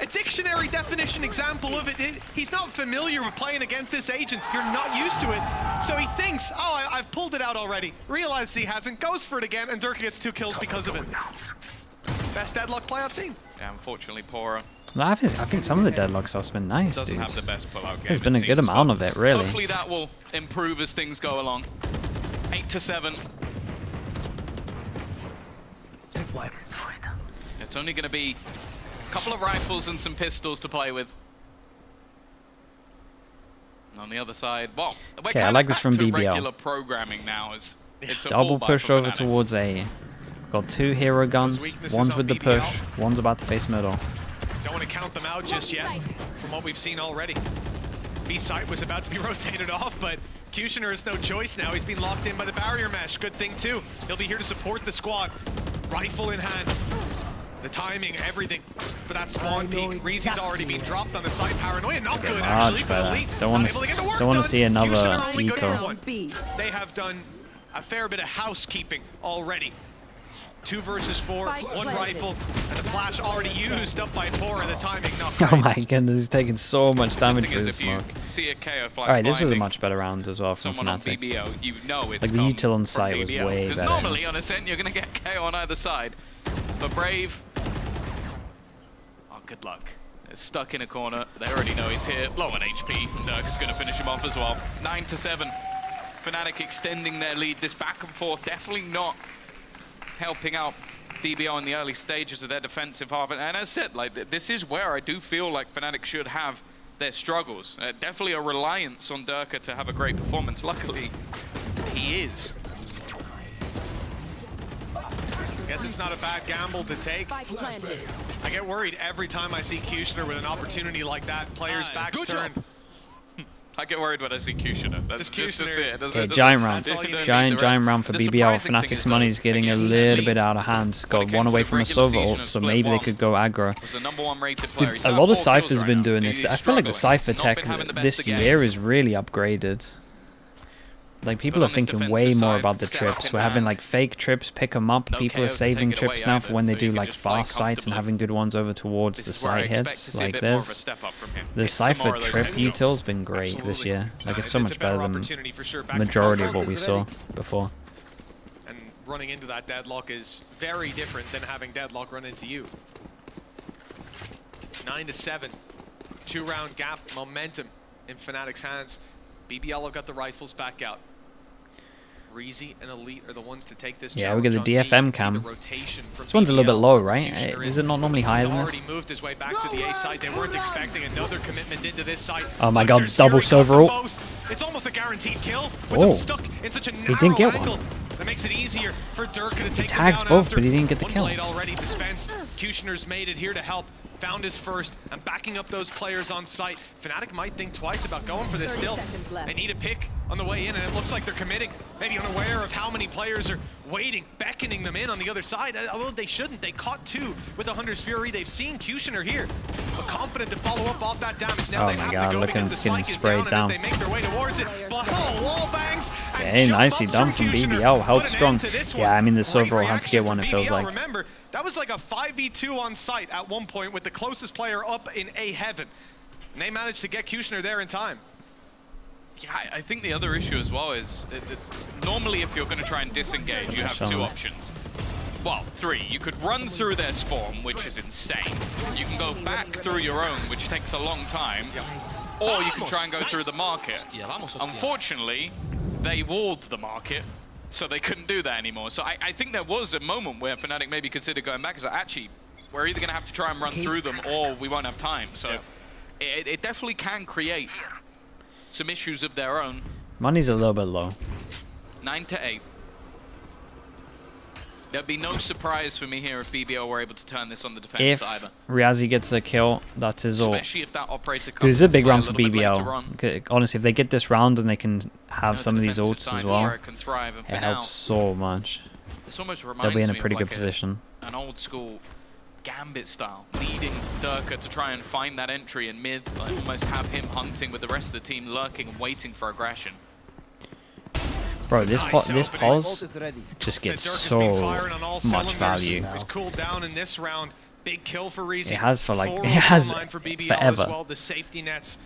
a dictionary definition example of it. He's not familiar with playing against this agent. You're not used to it. So he thinks, oh, I've pulled it out already. Realizes he hasn't, goes for it again, and Dirk gets 2 kills because of it. Best Deadlock play I've seen. Yeah, unfortunately, Pora. I think some of the Deadlock stuff's been nice, doesn't dude. have the best pull-out game. There's been a good amount of it, really. Hopefully that will improve as things go along. 8-7. It's only going to be a couple of rifles and some pistols to play with. And on the other side, well, we're I like this from BBL. Regular programming now. It's a double push over Fnatic. towards A. Got 2 hero guns. One's with the push. One's about to face middle. Don't want to count them out just yet from what we've seen already. B site was about to be rotated off, but Kushner has no choice now. He's been locked in by the barrier mesh. Good thing too. He'll be here to support the squad. Rifle in hand. The timing, everything for that spawn peak. Reezy's already been dropped on the side. Paranoia, not good actually for the lead. Don't want to see another eco. They have done a fair bit of housekeeping already. 2 versus 4, 1 rifle, and the flash already used up by 4 at the timing. Oh my goodness, he's taking so much damage with the smoke. Alright, this was a much better round as well from Fnatic. BBL, you know it's like the util on site was way better. Normally on Ascent you're going to get KO on either side. But Brave, oh good luck. They're stuck in a corner. They already know he's here. Low on HP. Nurk's going to finish him off as well. 9-7. Fnatic extending their lead. This back and forth definitely not helping out BBL in the early stages of their defensive half. And as I said, like this is where I do feel like Fnatic should have their struggles. Definitely a reliance on Durka to have a great performance. Luckily, he is. Guess it's not a bad gamble to take. I get worried every time I see Kushner with an opportunity like that. Players' backs turned. I get worried when I see Kushner. That's just it. Okay, giant round. Giant round for BBL. Fnatic's money is getting a little bit out of hand. Got one away from a Sova ult, so maybe they could go aggro. Dude, a lot of Cypher's been doing this. I feel like the Cypher tech this year is really upgraded. Like, people are thinking way more about the trips. We're having, like, fake trips, pick them up. People are saving trips now for when they do, like, fast sites and having good ones over towards the site hits. Like, there's... The Cypher trip util's been great this year. Like, it's so much better than the majority of what we saw before. And running into that Deadlock is very different than having Deadlock run into you. 9-7. 2-round gap momentum in Fnatic's hands. BBL have got the rifles back out. Reezy and Elite are the ones to take this. Yeah, we get the DFM cam. This one's a little bit low, right? Is it not normally higher than this? Moved his way back to the A side. They weren't expecting another commitment into this side. Oh my god, double Sova ult. It's almost a guaranteed kill. Oh, stuck in such a he didn't get one. That makes it easier for Durka to take he tags both, but he didn't get the kill. Already dispensed. Kushner's made it here to help. Found his first and backing up those players on site. Fnatic might think twice about going for this still. They need a pick on the way in, and it looks like they're committing. Maybe unaware of how many players are waiting, beckoning them in on the other side. Although they shouldn't. They caught 2 with the Hunter's Fury. They've seen Kushner here, but confident to follow up off that damage. Now they have to go because the spike is down, and as they make their way towards it, but wall bangs. Okay, nicely done from BBL. Held strong. Yeah, I mean, the Sova had to get one, it feels like. Remember, that was like a 5v2 on site at one point with the closest player up in A heaven. And they managed to get Kushner there in time. Yeah, I think the other issue as well is normally if you're going to try and disengage, you have 2 options. Well, 3. You could run through their spawn, which is insane. You can go back through your own, which takes a long time. Or you can try and go through the market. Unfortunately, they walled the market, so they couldn't do that anymore. So I think there was a moment where Fnatic maybe considered going back, because actually, we're either going to have to try and run through them, or we won't have time. So it definitely can create some issues of their own. Money's a little bit low. 9-8. There'd be no surprise for me here if BBL were able to turn this on the defense either. If Riazzi gets a kill, that's his ult. Especially if that operator comes. This is a big round for BBL. Honestly, if they get this round and they can have some of these ults as well, it helps so much. This almost reminds They'll be in a me pretty of good like position. An old school Gambit style, leading Durka to try and find that entry in mid, like almost have him hunting with the rest of the team lurking and waiting for aggression. Bro, this pause just gets so much value. He's cooled down in this round. Big kill for Reezy. It has for like forever. The safety nets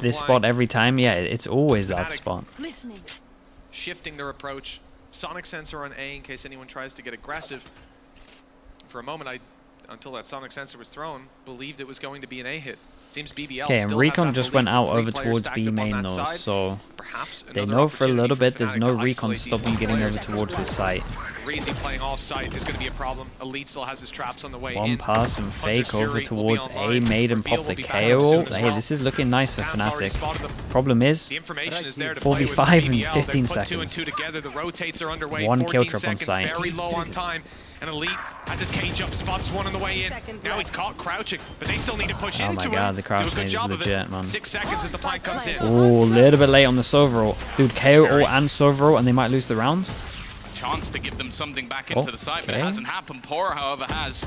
this spot every time, yeah, it's always that spot. Shifting their approach. Sonic sensor on A in case anyone tries to get aggressive. For a moment, until that sonic sensor was thrown, believed it was going to be an A hit. Seems BBL. Okay, and Recon just went out over towards B main though, so they know for a little bit there's no Recon to stop them getting over towards this site. Reezy playing off site is going to be a problem. Elite still has his traps on the way in. One pass and fake over towards A, made and pop the KO. Hey, this is looking nice for Fnatic. Problem is, 4v5 in 15 seconds. 2 and 2 together. The rotates are underway. 1 kill trip on site. Very low on time. And Elite has his cage up, spots one on the way in. Now he's caught crouching, but they still need to push into him. Oh my god, the crouch nade is legit, man. 6 seconds as the plant comes in. Ooh, a little bit late on the Sova ult. Dude, KO ult and Sova ult, and they might lose the round. Chance to give them something back into the site, but it hasn't happened. Pora, however, has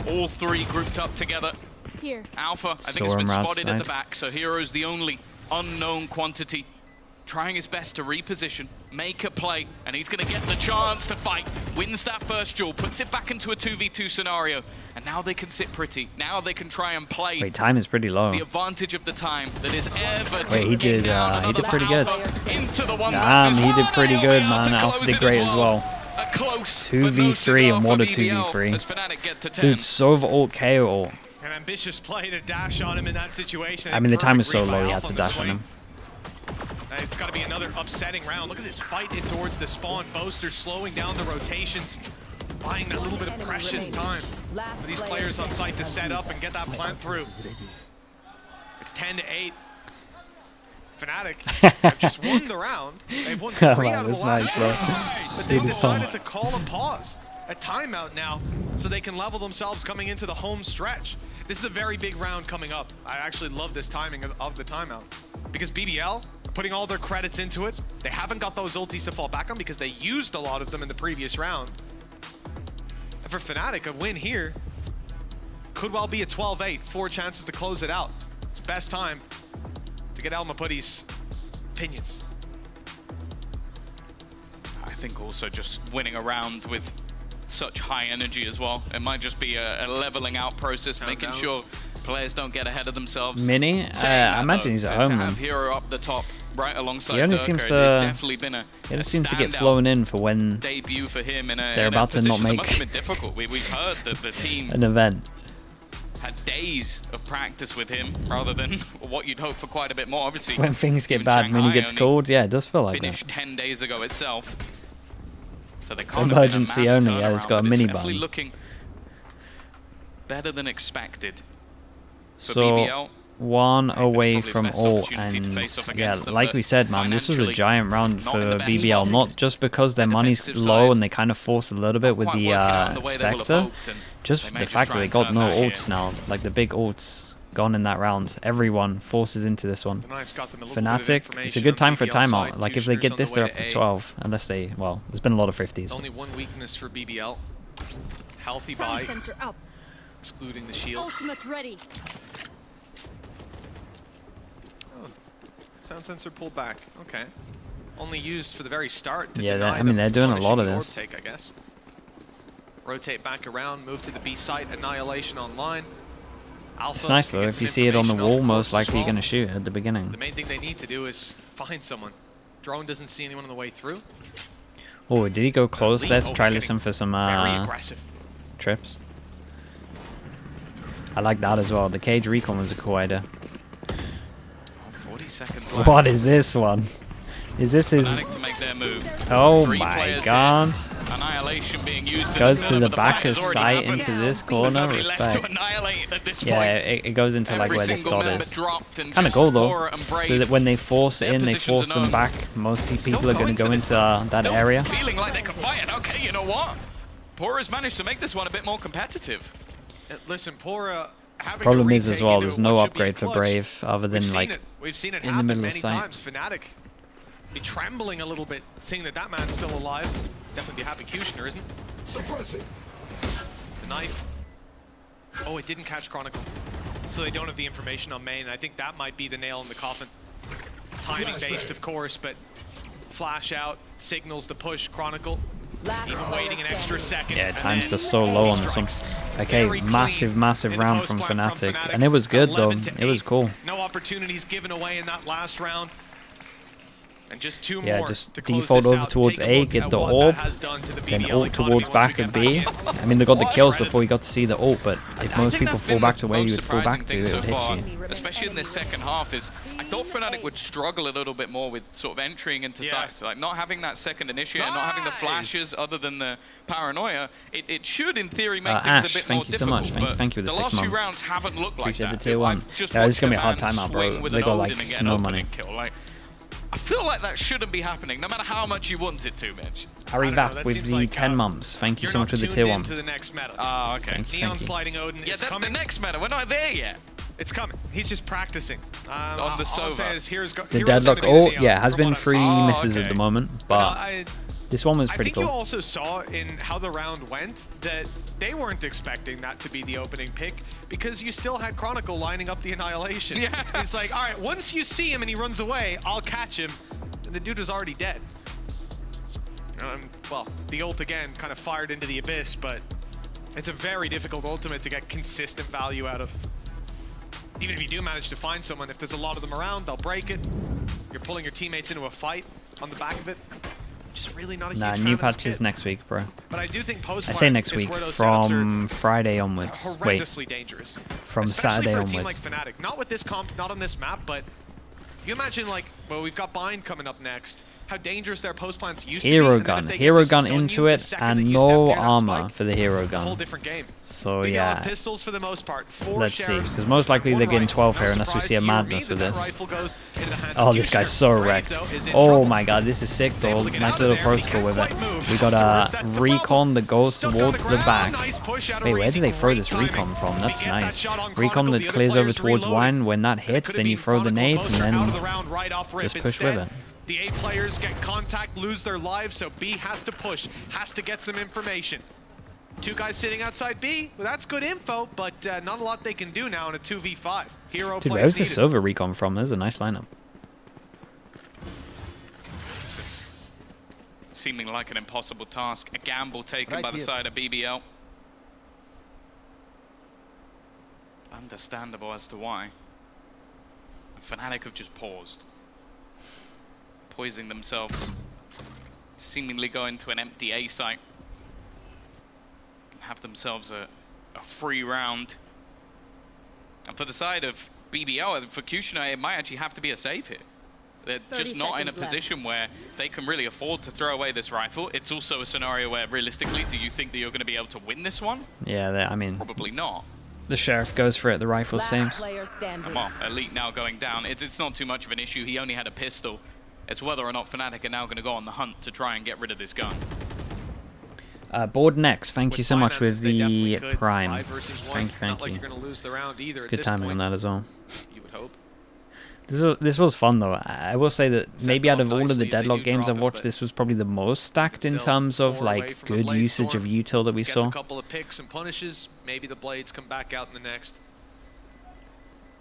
all three grouped up together. Here. Alpha, I think, has been spotted at the back, so Hero's the only unknown quantity. Trying his best to reposition, make a play, and he's going to get the chance to fight. Wins that first duel, puts it back into a 2v2 scenario, and now they can sit pretty. Now they can try and play. Wait, time is pretty low. The advantage of the time that is ever. Wait, he did pretty good. Into the one Damn, he did pretty good, man. Alpha did great as well. A close 2v3 and what a 2v3. Dude, Sova ult, KO ult. An ambitious play to dash on him in that situation. I mean, the time was so low, he had to dash on him. It's got to be another upsetting round. Look at this fight in towards the spawn. Boaster slowing down the rotations, buying that little bit of precious time for these players on site to set up and get that plant through. It's 10-8. Fnatic have just won the round. They've won 3 out of the last 4. But they've decided to call a pause, a timeout now, so they can level themselves coming into the home stretch. This is a very big round coming up. I actually love this timing of the timeout, because BBL are putting all their credits into it. They haven't got those ultis to fall back on because they used a lot of them in the previous round. And for Fnatic, a win here could well be a 12-8, 4 chances to close it out. It's the best time to get Elma Putty's opinions. I think also just winning a round with such high energy as well. It might just be a leveling out process, making sure players don't get ahead of themselves. Mini? I imagine he's at home, to man. have Hero up the top right alongside He only Durka, seems it's to, definitely been a get flown in for when debut for him in a, they're about to not make must have been difficult. We've heard that the team an event. Had days of practice with him rather than what you'd hope for quite a bit more. Obviously, when things get bad, Mini gets called. Yeah, it does feel like finished that. 10 days ago itself. So they can't emergency only. Yeah, it's got a mini definitely button. Looking better than expected. For So BBL, 1 away the from best ult, opportunity to and face off yeah, against them, like but we said, man, this was a financially giant round not for in the best BBL. spot. Not just because their money's defensive low side and they kind of force a little bit with quite the working out in the way they will have Spectre, hoped, and just they may the just fact try that they and got turn no that ults here. now, like the big ults gone in that round. Everyone forces into this one. The Knife's got them a little bit of Fnatic, it's a information good on time for a BBL side. timeout. Like if they Kushner's get on this, the they're way up to A. 12, unless they, well, there's been a lot of 50s. Only one weakness for BBL. Healthy Sound buy, sensor up. excluding the shield. Ultimate ready. Oh, sound sensor pulled back. Okay. Only used for the very start to Yeah, deny I mean, they're doing a punishing lot of the orb this. Take, I guess. Rotate back around, move to the B site, Annihilation online. Alpha, It's nice though, get if some you see it on the information off wall, the most coast as likely you're well. going to shoot at the beginning. The main thing they need to do is find someone. Drone doesn't see anyone on the way through. Oh, did he go close there to Oh, try he's listen for some Very aggressive. trips? I like that as well. The cage recon was a cool idea. 40 seconds left. What is this one? Is this his... Fnatic to make their move. Oh 3 my players god. in. Annihilation being used Goes in to the but back fight of has already sight happened. into this There's corner. nobody left to Respect. annihilate at this Yeah, point. it goes into like Every where this single dot member is. dropped and Kind of just cool though. Pora and Brave. So that when they force Their in, they positions force are them known. back. Most Still people are going to going go for into this one. that Still area. feeling like they can fight it. Okay, you know what? Pora's managed to make this one a bit more competitive. Listen, Pora having Problem a is as retake well, into there's what no should be upgrade for clutch. Brave other than like We've seen it in the happen middle of many sight. times. Fnatic be trembling a little bit, seeing that man's still alive. Definitely be happy Kushner isn't. Suppressing. The knife. Oh, it didn't catch Chronicle. So they don't have the information on main. I think that might be the nail in the coffin. Timing based, of course, but flash out, signals the push, Chronicle. Even waiting an extra second. Yeah, and time's then just so low on this one. Okay, very massive clean in the round from post-plant Fnatic. And it was good though. 11 to It was 8. cool. No opportunities given away in that last round. And just 2 Yeah, more just to close default this over out. towards Take A, look get at the what orb, that has done to the then BBL ult economy towards once back we at get B. back in. I mean, they got the kills Shredded. before we got to see the ult, but if most people fall back to where you would fall back to, it would hit you. Especially in this second half, is I thought Fnatic would struggle a little bit more with sort of entering into sight. So like not having that second initiator, not having the flashes other than the paranoia, it should in theory make things Ash, a bit thank more you so difficult. much. But Thank you for the the 6 last few months. rounds haven't looked like Appreciate that. the tier 1. I've just Yeah, this is watched going to be a a hard man timeout, swing bro. with They an got Odin like again, no opening money. kill. Like, I feel like that shouldn't be happening, no matter how much you want it to, Mitch. Harry Vap with the 10 months. Thank you so much for the tier 1. To the next meta. Oh, okay. Neon Sliding Odin is coming. The next meta, we're not there yet. It's coming. He's just practicing. On the Sova. The Deadlock ult, yeah, has been 3 misses at the moment, but this one was pretty cool. I think you also saw in how the round went that they weren't expecting that to be the opening pick because you still had Chronicle lining up the Annihilation. Yeah. It's like, all right, once you see him and he runs away, I'll catch him. And the dude is already dead. Well, the ult again kind of fired into the abyss, but it's a very difficult ultimate to get consistent value out of. Even if you do manage to find someone, if there's a lot of them around, they'll break it. You're pulling your teammates into a fight on the back of it. Just really not a huge fan new of this patches kit. next week, bro. But I do think post I say next week, from Friday onwards. Wait, dangerous. from Especially Saturday for a onwards. team like Fnatic. Not with this comp, not on this map, but you imagine like, well, we've got Bind coming up next. How dangerous their post plants used to be. Hero gun into it, and no armor for the hero gun. Whole different game. So yeah, pistols for the most part. Let's see, because most likely they're getting 12 here unless we see a madness with this. Oh, this guy's so wrecked. Oh my god, this is sick though. Nice little protocol with it. We got a recon that goes towards the back. Wait, where did they throw this recon from? That's nice. Recon that clears over towards wine. When that hits, then you throw the nades and then just push with it. The A players get contact, lose their lives, so B has to push, has to get some information. 2 guys sitting outside B, well, that's good info, but not a lot they can do now in a 2v5. Hero Dude, plays where's the needed. silver recon from? There's a nice lineup. This is seeming like an impossible task. A gamble taken by the side of BBL. Understandable as to why. Fnatic have just paused. Poising themselves, seemingly go into an empty A site and have themselves a free round. And for the side of BBL, for Kushner, it might actually have to be a save here. They're just not in a position where they can really afford to throw away this rifle. It's also a scenario where, realistically, do you think that you're going to be able to win this one? Yeah, I mean, probably not. The Sheriff goes for it, the rifle seems. Come on, Elite now going down. It's not too much of an issue. He only had a pistol. It's whether or not Fnatic are now going to go on the hunt to try and get rid of this gun. Board next, thank you so much with the Prime. Thank you. It's good timing on that as well. You would hope. This was fun though. I will say that maybe out of all of the Deadlock games I've watched, this was probably the most stacked in terms of like good usage of util that we saw. A couple of picks and punishes. Maybe the blades come back out in the next.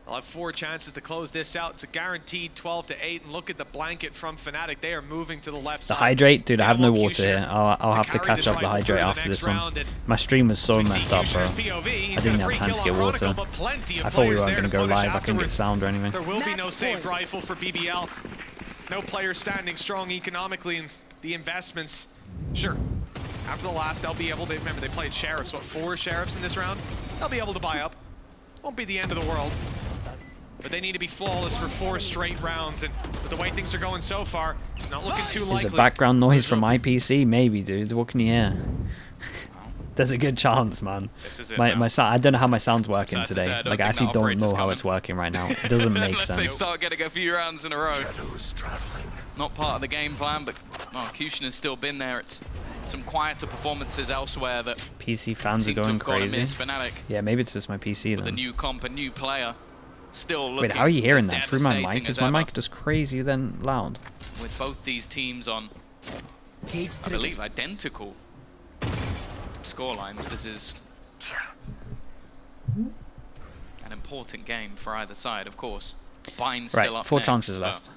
I'll have 4 chances to close this out. It's a guaranteed 12-8, and look at the blanket from Fnatic. They are moving to the left side. The hydrate, dude, I have no water here. I'll have to catch up the hydrate after this one. My stream was so messed up, bro. I didn't have time to get water. I thought we weren't going to go live. I couldn't get sound or anything. There will be no saved rifle for BBL. No player standing strong economically, and the investments, sure. After the last, they'll be able to, remember they played Sheriffs, what, 4 Sheriffs in this round? They'll be able to buy up. Won't be the end of the world. But they need to be flawless for 4 straight rounds, and with the way things are going so far, it's not looking too likely. Is it background noise from my PC? Maybe, dude. What can you hear? There's a good chance, man. My sound, I don't know how my sound's working today. Like, I actually don't know how it's working right now. It doesn't make sense. Unless they start getting a few rounds in a row. Not part of the game plan, but Kushner has still been there. It's some quieter performances elsewhere that PC fans are going crazy. Yeah, maybe it's just my PC then. With a new comp, a new player. Still looking. Wait, how are you hearing that through my mic? Is my mic just crazy then loud? With both these teams on, I believe, identical scorelines, this is an important game for either side, of course. Bind still up 4 next, chances left.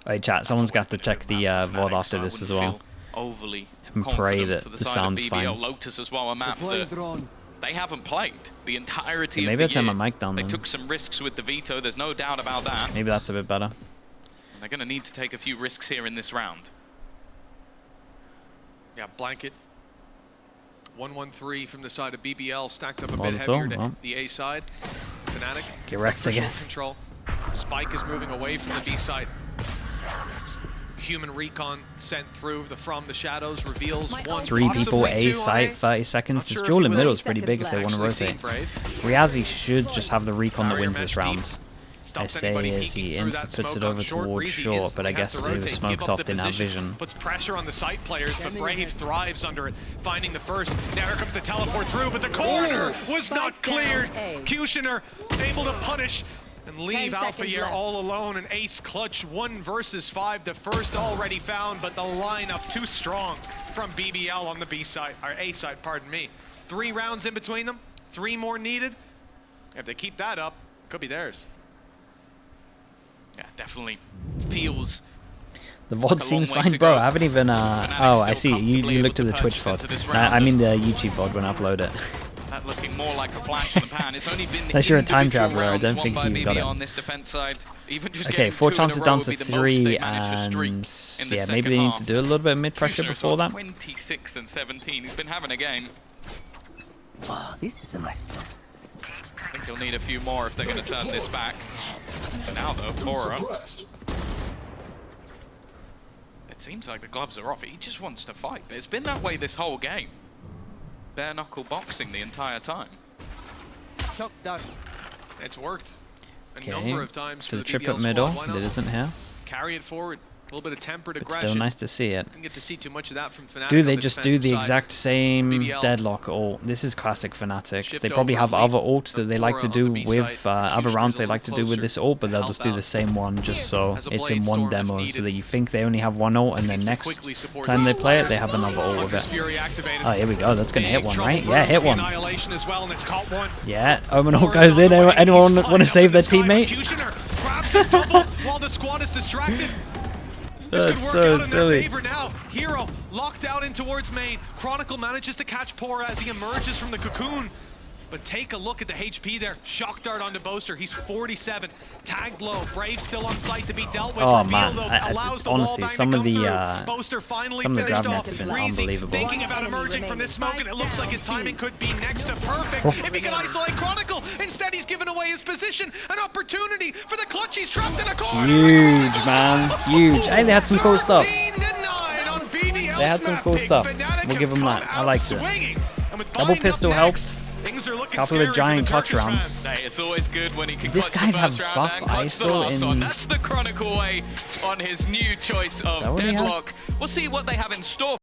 Alright, chat, someone's got to check the VOD after this as well. Overly and pray that the sound's fine. Lotus as well, a map that they haven't played the entirety of the year. Maybe I'll turn my mic down then. They took some risks with the veto, there's no doubt about that. Maybe that's a bit better. And they're going to need to take a few risks here in this round. Yeah, blanket. 1-1-3 from the side of BBL, stacked up a bit heavier to the A side. Fnatic. Get wrecked again. Control. Spike is moving away from the B side. Human recon sent through from the shadows reveals 1. 3 people A site, 30 seconds. This duel in middle is pretty big if they want to rotate. Riazi should just have the recon that wins this round. I say as he puts it over towards short, but I guess he was smoked off, didn't have vision. Puts pressure on the site players, but Brave thrives under it, finding the first. Now here comes the teleport through, but the corner was not cleared. Kushner able to punish and leave Alphayear all alone. An ace clutch, 1 versus 5. The first already found, but the lineup too strong from BBL on the B side, or A side, pardon me. 3 rounds in between them, 3 more needed. If they keep that up, it could be theirs. Yeah, definitely feels. The VOD seems fine, bro. I haven't even. Oh, I see. You looked at the Twitch VOD. I mean the YouTube VOD when I upload it. That looking more like a flash in the pan. It's only been unless you're a time traveler, I don't think you've got it. On this defense side. Even just okay, 4 chances down to 3, and yeah, maybe they need to do a little bit of mid pressure before that. 26 and 17. He's been having a game. Wow, this is a nice spot. I think he'll need a few more if they're going to turn this back. For now, though, Bora. It seems like the gloves are off. He just wants to fight, but it's been that way this whole game. Bare knuckle boxing the entire time. It's worked a number of times for the triplet middle that isn't here. Carry it forward. A little bit of tempered aggression. Still nice to see it. Didn't get to see too much of that from Fnatic. Do they just do the exact same Deadlock ult? This is classic Fnatic. They probably have other ults that they like to do with other rounds they like to do with this ult, but they'll just do the same one just so it's in one demo, so that you think they only have one ult, and then next time they play it, they have another ult with it. Oh, here we go. That's gonna hit one, right? Yeah, hit one. Yeah, Omen ult goes in. Anyone want to save their teammate? While the squad is distracted. That's so silly. Now. Hero locked out in towards main. Chronicle manages to catch Pora as he emerges from the cocoon. But take a look at the HP there. Shock dart onto Boaster. He's 47. Tagged low. Brave still on site to be dealt with. Oh Reveal, man, though, honestly, some of the Boaster finally grab finished nets off. have been Reezy unbelievable. thinking about emerging from this smoke, and it looks like his timing could be next to perfect. If he can isolate Chronicle, instead he's given away his position. An opportunity for the clutch. He's trapped in a corner. Huge, man. Huge. Hey, they had some cool stuff. They had some cool stuff. We'll give them that. I liked it. Double pistol helped. Couple of giant clutch rounds. It's always good when he can this guy have buff ISO in. That's the Chronicle way on his new choice of Deadlock. We'll see what they have in store.